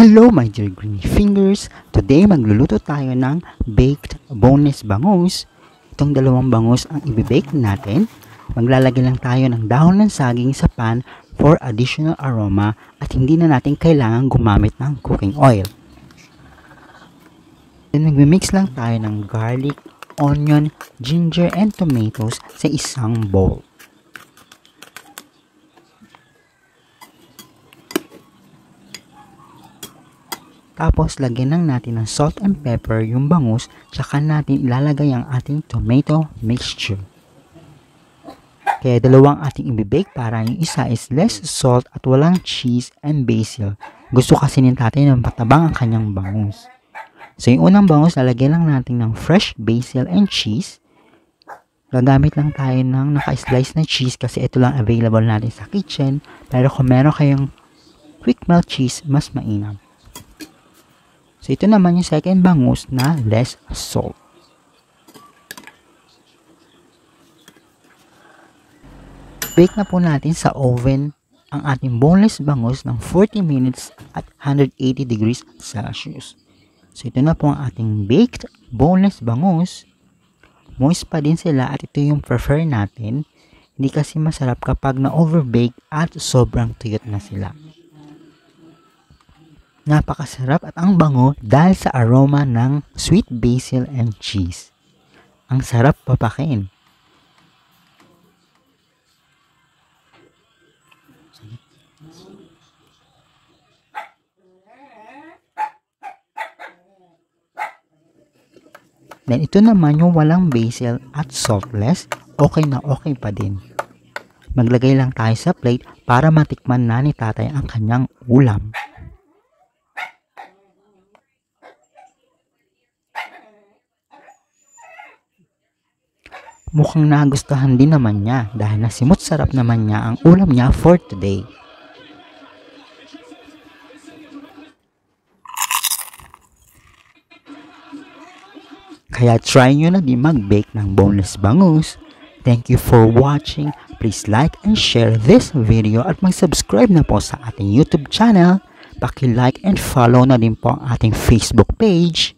Hello my dear green fingers! Today magluluto tayo ng baked boneless bangus. Itong dalawang bangus ang ibibake natin. Maglalagay lang tayo ng dahon ng saging sa pan for additional aroma at hindi na natin kailangan gumamit ng cooking oil. Then magmimix lang tayo ng garlic, onion, ginger, and tomatoes sa isang bowl. Tapos, lagyan lang natin ng salt and pepper yung bangus, tsaka natin ilalagay ang ating tomato mixture. Kaya dalawang ating ibibake para yung isa is less salt at walang cheese and basil. Gusto kasi ni tatay na matabang ang kanyang bangus. So, yung unang bangus, lalagyan lang natin ng fresh basil and cheese. Gagamit lang tayo ng naka-slice na cheese kasi ito lang available natin sa kitchen. Pero kung meron kayong quick melt cheese, mas mainam. So, ito naman yung second bangus na less salt. Bake na po natin sa oven ang ating boneless bangus ng 40 minutes at 180 degrees Celsius. So, ito na po ang ating baked boneless bangus. Moist pa din sila at ito yung prefer natin. Hindi kasi masarap kapag na-overbake at sobrang tuyot na sila. Napakasarap at ang bango dahil sa aroma ng sweet basil and cheese. Ang sarap papakin. Then ito naman yung walang basil at saltless, okay na okay pa din. Maglagay lang tayo sa plate para matikman na ni tatay ang kanyang ulam. Mukhang nagustuhan din naman niya dahil nasimot sarap naman niya ang ulam niya for today. Kaya try nyo na din mag-bake ng boneless bangus. Thank you for watching. Please like and share this video at mag-subscribe na po sa ating YouTube channel. Paki-like and follow na din po ang ating Facebook page.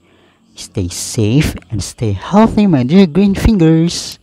Stay safe and stay healthy my dear green fingers.